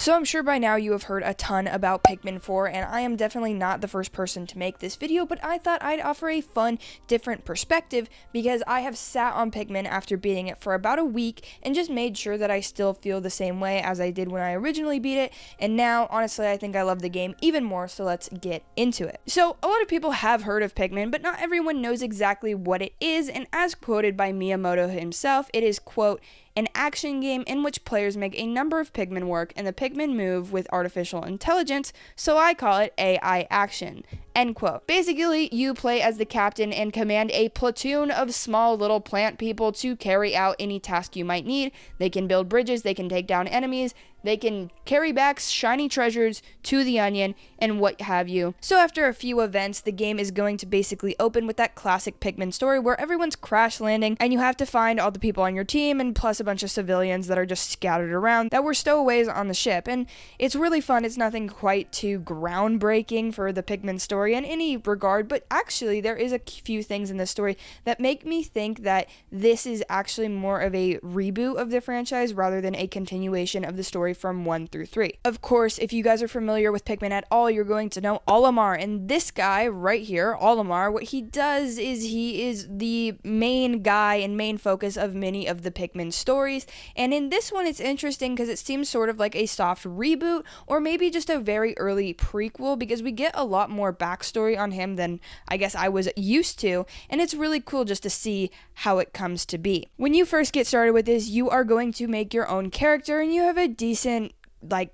So I'm sure by now you have heard a ton about Pikmin 4, and I am definitely not the first person to make this video, but I thought I'd offer a fun, different perspective because I have sat on Pikmin after beating it for about a week and just made sure that I still feel the same way as I did when I originally beat it, and now, honestly, I think I love the game even more, so let's get into it. So, a lot of people have heard of Pikmin, but not everyone knows exactly what it is, and as quoted by Miyamoto himself, it is, quote, an action game in which players make a number of Pikmin work and the Pikmin move with artificial intelligence, so I call it AI action. End quote. Basically, you play as the captain and command a platoon of small little plant people to carry out any task you might need. They can build bridges, they can take down enemies, they can carry back shiny treasures to the onion, and what have you. So after a few events, the game is going to basically open with that classic Pikmin story where everyone's crash landing and you have to find all the people on your team and plus a bunch of civilians that are just scattered around that were stowaways on the ship. And it's really fun. It's nothing quite too groundbreaking for the Pikmin story in any regard, but actually there is a few things in this story that make me think that this is actually more of a reboot of the franchise rather than a continuation of the story from 1 through 3. Of course, if you guys are familiar with Pikmin at all, you're going to know Olimar, and this guy right here, Olimar, what he does is he is the main guy and main focus of many of the Pikmin stories, and in this one it's interesting because it seems sort of like a soft reboot or maybe just a very early prequel because we get a lot more backstory on him than I guess I was used to, and it's really cool just to see how it comes to be. When you first get started with this, you are going to make your own character and you have a decent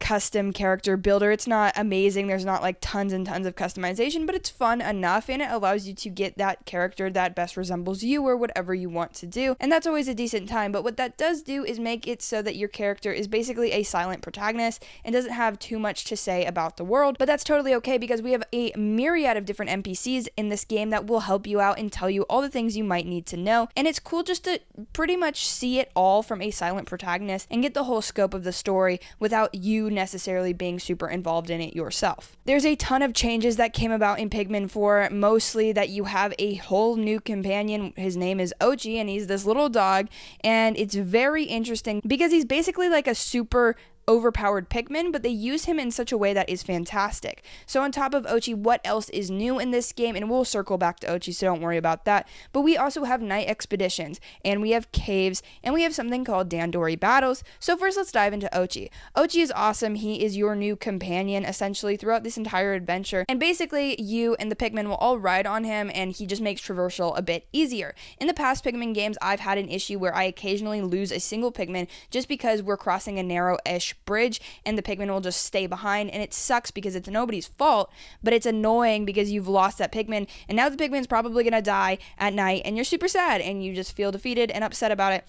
custom character builder. It's not amazing, there's not like tons and tons of customization, but it's fun enough and it allows you to get that character that best resembles you or whatever you want to do, and that's always a decent time. But what that does do is make it so that your character is basically a silent protagonist and doesn't have too much to say about the world, but that's totally okay because we have a myriad of different NPCs in this game that will help you out and tell you all the things you might need to know, and it's cool just to pretty much see it all from a silent protagonist and get the whole scope of the story without you necessarily being super involved in it yourself. There's a ton of changes that came about in Pikmin 4, mostly that you have a whole new companion. His name is Oatchi, and he's this little dog, and it's very interesting because he's basically like a super overpowered Pikmin, but they use him in such a way that is fantastic. So on top of Oatchi, what else is new in this game? And we'll circle back to Oatchi, so don't worry about that. But we also have night expeditions, and we have caves, and we have something called Dandori Battles. So first, let's dive into Oatchi. Oatchi is awesome. He is your new companion, essentially, throughout this entire adventure. And basically, you and the Pikmin will all ride on him, and he just makes traversal a bit easier. In the past Pikmin games, I've had an issue where I occasionally lose a single Pikmin just because we're crossing a narrow-ish bridge and the Pikmin will just stay behind, and it sucks because it's nobody's fault, but it's annoying because you've lost that Pikmin and now the Pikmin's probably gonna die at night and you're super sad and you just feel defeated and upset about it.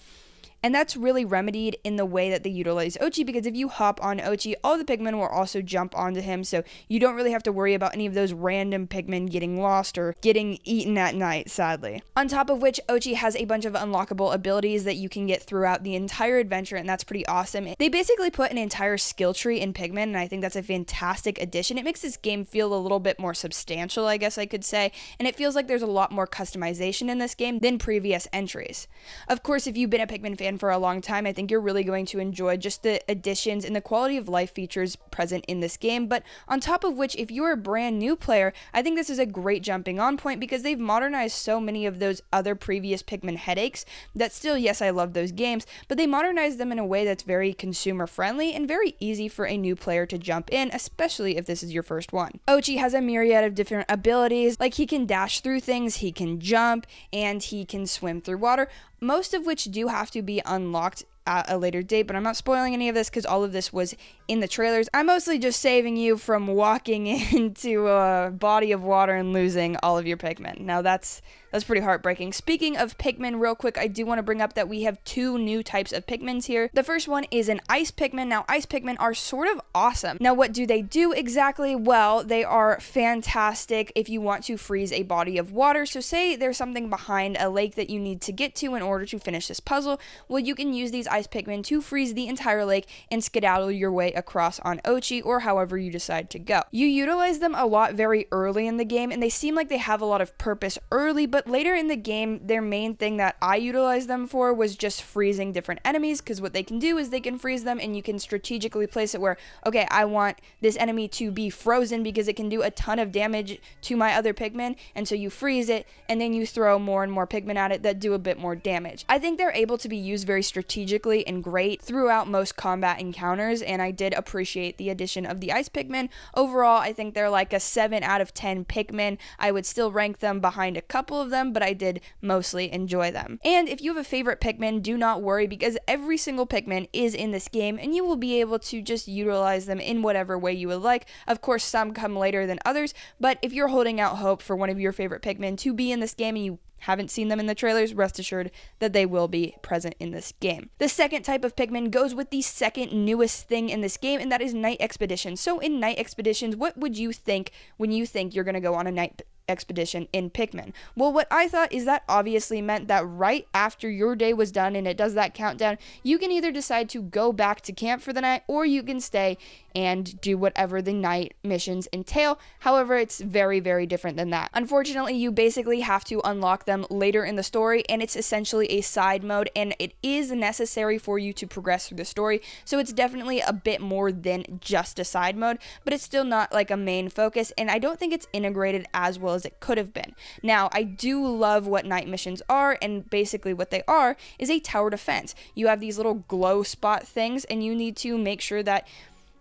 And that's really remedied in the way that they utilize Oatchi, because if you hop on Oatchi, all the Pikmin will also jump onto him, so you don't really have to worry about any of those random Pikmin getting lost or getting eaten at night, sadly. On top of which, Oatchi has a bunch of unlockable abilities that you can get throughout the entire adventure, and that's pretty awesome. They basically put an entire skill tree in Pikmin, and I think that's a fantastic addition. It makes this game feel a little bit more substantial, I guess I could say, and it feels like there's a lot more customization in this game than previous entries. Of course, if you've been a Pikmin fan for a long time, I think you're really going to enjoy just the additions and the quality of life features present in this game. But on top of which, if you're a brand new player, I think this is a great jumping on point because they've modernized so many of those other previous Pikmin headaches that still, yes, I love those games, but they modernized them in a way that's very consumer friendly and very easy for a new player to jump in, especially if this is your first one. Oatchi has a myriad of different abilities, like he can dash through things, he can jump, and he can swim through water, most of which do have to be unlocked at a later date, but I'm not spoiling any of this because all of this was in the trailers. I'm mostly just saving you from walking into a body of water and losing all of your Pikmin. Now that's pretty heartbreaking. Speaking of Pikmin, real quick, I do want to bring up that we have two new types of Pikmins here. The first one is an Ice Pikmin. Now, Ice Pikmin are sort of awesome. Now, what do they do exactly? Well, they are fantastic if you want to freeze a body of water. So say there's something behind a lake that you need to get to in order to finish this puzzle. Well, you can use these Ice Pikmin to freeze the entire lake and skedaddle your way across on Oatchi or however you decide to go. You utilize them a lot very early in the game, and they seem like they have a lot of purpose early, but But later in the game, their main thing that I utilized them for was just freezing different enemies, because what they can do is they can freeze them and you can strategically place it where, okay, I want this enemy to be frozen because it can do a ton of damage to my other Pikmin, and so you freeze it and then you throw more and more Pikmin at it that do a bit more damage. I think they're able to be used very strategically and great throughout most combat encounters, and I did appreciate the addition of the Ice Pikmin. Overall, I think they're like a 7 out of 10 Pikmin. I would still rank them behind a couple of them, but I did mostly enjoy them. And if you have a favorite Pikmin, do not worry, because every single Pikmin is in this game and you will be able to just utilize them in whatever way you would like. Of course, some come later than others, but if you're holding out hope for one of your favorite Pikmin to be in this game and you haven't seen them in the trailers, rest assured that they will be present in this game. The second type of Pikmin goes with the second newest thing in this game, and that is night expeditions. So in night expeditions, what would you think when you think you're going to go on a night expedition in Pikmin? Well, what I thought is that obviously meant that right after your day was done and it does that countdown, you can either decide to go back to camp for the night, or you can stay and do whatever the night missions entail. However, it's very, very different than that. Unfortunately, you basically have to unlock them later in the story, and it's essentially a side mode, and it is necessary for you to progress through the story, so it's definitely a bit more than just a side mode, but it's still not like a main focus, and I don't think it's integrated as well as it could have been. Now, I do love what night missions are, and basically what they are is a tower defense. You have these little glow spot things, and you need to make sure that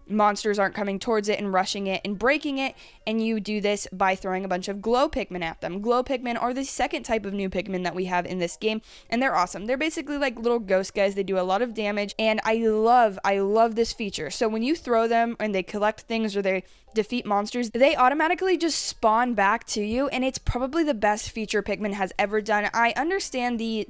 monsters aren't coming towards it and rushing it and breaking it, and you do this by throwing a bunch of glow Pikmin at them. Glow Pikmin are the second type of new Pikmin that we have in this game, and they're awesome. They're basically like little ghost guys. They do a lot of damage, and I love this feature. So when you throw them and they collect things or they defeat monsters, they automatically just spawn back to you, and it's probably the best feature Pikmin has ever done. I understand the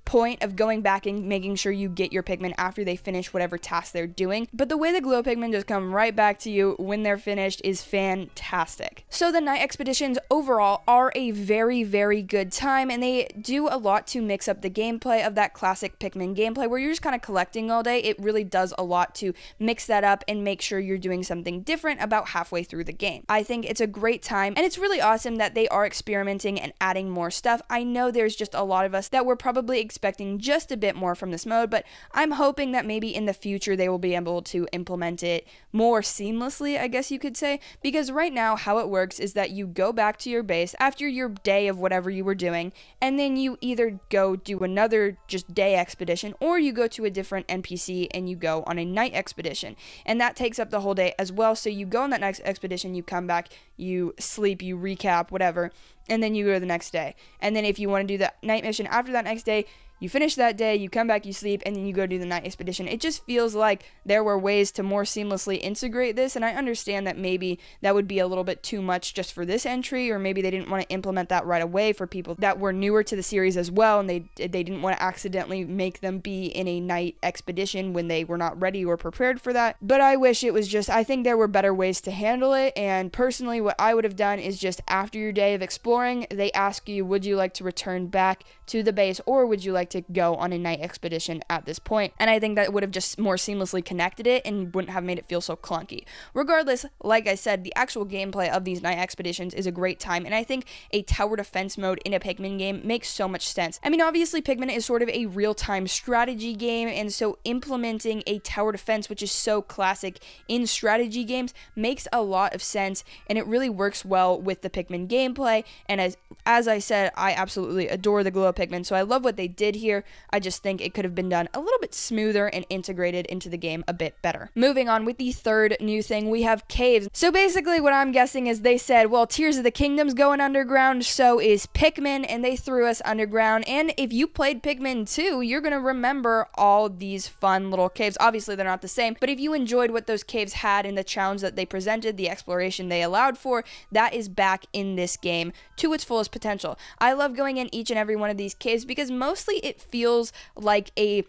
point of going back and making sure you get your Pikmin after they finish whatever task they're doing, but the way the glow Pikmin just come right back to you when they're finished is fantastic. So the night expeditions overall are a very, very good time, and they do a lot to mix up the gameplay of that classic Pikmin gameplay where you're just kind of collecting all day. It really does a lot to mix that up and make sure you're doing something different about halfway through the game. I think it's a great time, and it's really awesome that they are experimenting and adding more stuff. I know there's just a lot of us that were probably expecting just a bit more from this mode, but I'm hoping that maybe in the future they will be able to implement it more seamlessly, I guess you could say, because right now how it works is that you go back to your base after your day of whatever you were doing, and then you either go do another just day expedition, or you go to a different NPC and you go on a night expedition, and that takes up the whole day as well. So you go on that next expedition, you come back, you sleep, you recap, whatever, and then you go to the next day. And then if you want to do the night mission after that next day, you finish that day, you come back, you sleep, and then you go do the night expedition. It just feels like there were ways to more seamlessly integrate this, and I understand that maybe that would be a little bit too much just for this entry, or maybe they didn't want to implement that right away for people that were newer to the series as well, and they didn't want to accidentally make them be in a night expedition when they were not ready or prepared for that. But I wish it was just, I think there were better ways to handle it, and personally what I would have done is just after your day of exploring, they ask you, would you like to return back to the base, or would you like to go on a night expedition at this point? And I think that would have just more seamlessly connected it and wouldn't have made it feel so clunky. Regardless, like I said, the actual gameplay of these night expeditions is a great time, and I think a tower defense mode in a Pikmin game makes so much sense. I mean, obviously Pikmin is sort of a real-time strategy game, and so implementing a tower defense, which is so classic in strategy games, makes a lot of sense, and it really works well with the Pikmin gameplay. And as I said, I absolutely adore the glow Pikmin, so I love what they did here. I just think it could have been done a little bit smoother and integrated into the game a bit better. Moving on with the third new thing, we have caves. So basically what I'm guessing is they said, well, Tears of the Kingdom's going underground, so is Pikmin, and they threw us underground. And if you played Pikmin 2, you're going to remember all these fun little caves. Obviously they're not the same, but if you enjoyed what those caves had and the challenge that they presented, the exploration they allowed for, that is back in this game to its fullest potential. I love going in each and every one of these caves because mostly it feels like a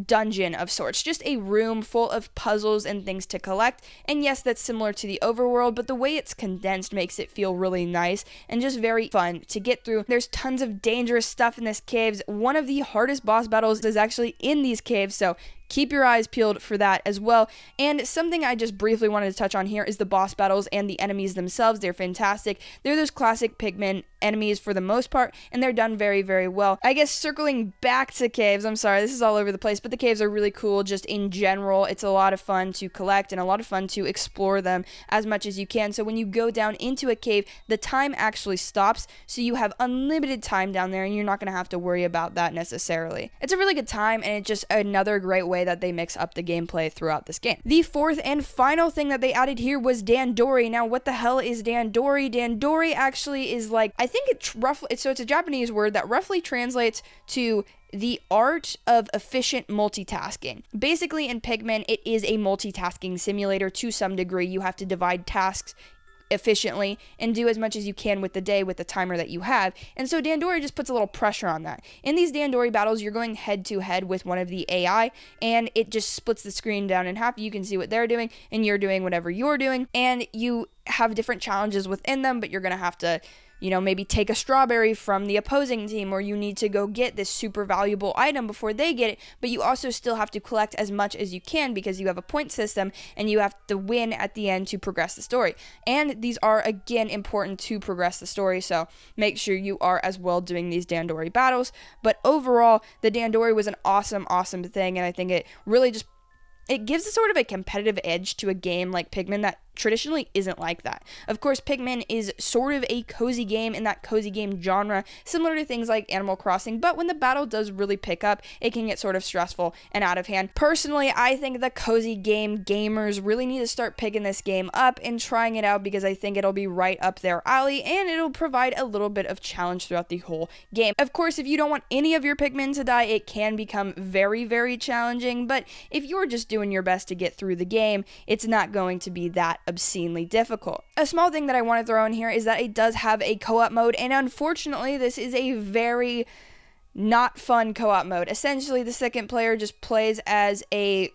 dungeon of sorts, just a room full of puzzles and things to collect. And yes, that's similar to the overworld, but the way it's condensed makes it feel really nice and just very fun to get through. There's tons of dangerous stuff in this caves. One of the hardest boss battles is actually in these caves, so keep your eyes peeled for that as well. And something I just briefly wanted to touch on here is the boss battles and the enemies themselves. They're fantastic. They're those classic Pikmin enemies for the most part, and they're done very, very well. I guess circling back to caves, I'm sorry, this is all over the place, but the caves are really cool just in general. It's a lot of fun to collect and a lot of fun to explore them as much as you can. So when you go down into a cave, the time actually stops, so you have unlimited time down there, and you're not going to have to worry about that necessarily. It's a really good time, and it's just another great way that they mix up the gameplay throughout this game. The fourth and final thing that they added here was Dandori. Now, what the hell is Dandori? Dandori actually is like, I think it's roughly, so it's a Japanese word that roughly translates to the art of efficient multitasking. Basically, in Pikmin, it is a multitasking simulator to some degree. You have to divide tasks efficiently and do as much as you can with the day with the timer that you have. And so Dandori just puts a little pressure on that. In these Dandori battles, you're going head to head with one of the AI, and it just splits the screen down in half. You can see what they're doing, and you're doing whatever you're doing, and you have different challenges within them, but you're going to have to, you know, maybe take a strawberry from the opposing team, or you need to go get this super valuable item before they get it, but you also still have to collect as much as you can because you have a point system and you have to win at the end to progress the story. And these are, again, important to progress the story, so make sure you are as well doing these Dandori battles. But overall, the Dandori was an awesome, awesome thing, and I think it really just, it gives a sort of a competitive edge to a game like Pikmin that traditionally isn't like that. Of course, Pikmin is sort of a cozy game in that cozy game genre, similar to things like Animal Crossing, but when the battle does really pick up, it can get sort of stressful and out of hand. Personally, I think the cozy game gamers really need to start picking this game up and trying it out because I think it'll be right up their alley and it'll provide a little bit of challenge throughout the whole game. Of course, if you don't want any of your Pikmin to die, it can become very, very challenging, but if you're just doing your best to get through the game, it's not going to be that obscenely difficult. A small thing that I want to throw in here is that it does have a co-op mode, and unfortunately this is a very not fun co-op mode. Essentially, the second player just plays as a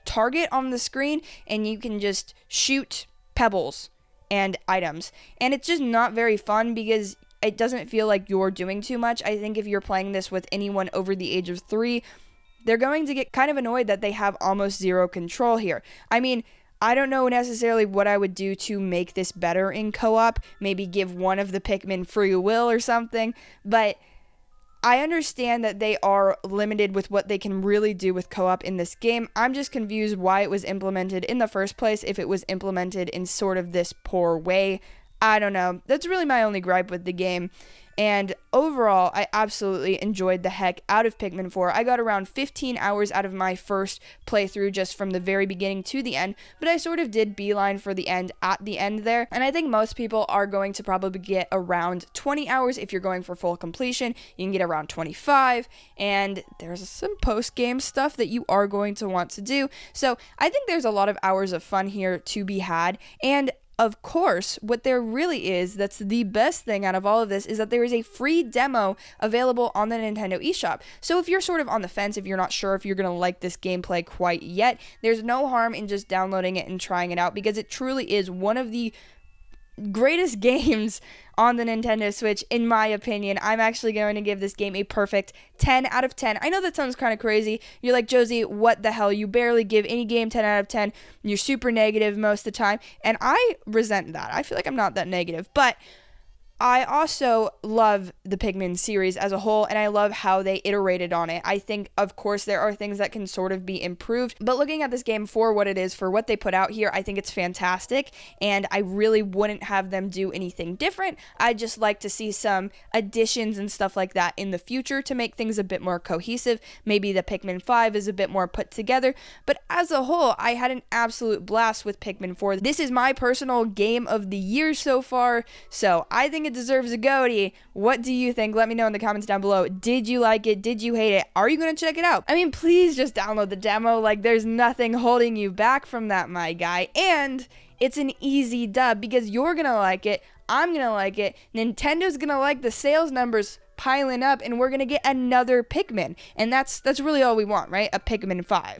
target on the screen, and you can just shoot pebbles and items, and it's just not very fun because it doesn't feel like you're doing too much. I think if you're playing this with anyone over the age of 3, they're going to get kind of annoyed that they have almost zero control here. I mean, I don't know necessarily what I would do to make this better in co-op. Maybe give one of the Pikmin free will or something. But I understand that they are limited with what they can really do with co-op in this game. I'm just confused why it was implemented in the first place if it was implemented in sort of this poor way. I don't know. That's really my only gripe with the game. And overall, I absolutely enjoyed the heck out of Pikmin 4. I got around 15 hours out of my first playthrough just from the very beginning to the end, but I sort of did beeline for the end at the end there. And I think most people are going to probably get around 20 hours if you're going for full completion. You can get around 25, and there's some post-game stuff that you are going to want to do. So I think there's a lot of hours of fun here to be had, and of course, what there really is, that's the best thing out of all of this, is that there is a free demo available on the Nintendo eShop. So if you're sort of on the fence, if you're not sure if you're going to like this gameplay quite yet, there's no harm in just downloading it and trying it out because it truly is one of the greatest games on the Nintendo Switch, in my opinion. I'm actually going to give this game a perfect 10 out of 10. I know that sounds kind of crazy. You're like, Josie, what the hell? You barely give any game 10 out of 10. You're super negative most of the time. And I resent that. I feel like I'm not that negative. But I also love the Pikmin series as a whole, and I love how they iterated on it. I think, of course, there are things that can sort of be improved, but looking at this game for what it is, for what they put out here, I think it's fantastic, and I really wouldn't have them do anything different. I'd just like to see some additions and stuff like that in the future to make things a bit more cohesive. Maybe the Pikmin 5 is a bit more put together, but as a whole, I had an absolute blast with Pikmin 4. This is my personal game of the year so far, so I think it deserves a goatee. What do you think? Let me know in the comments down below. Did you like it? Did you hate it? Are you going to check it out? I mean, please just download the demo. Like, there's nothing holding you back from that, my guy. And it's an easy dub because you're going to like it. I'm going to like it. Nintendo's going to like the sales numbers piling up, and we're going to get another Pikmin. And that's really all we want, right? A Pikmin 5.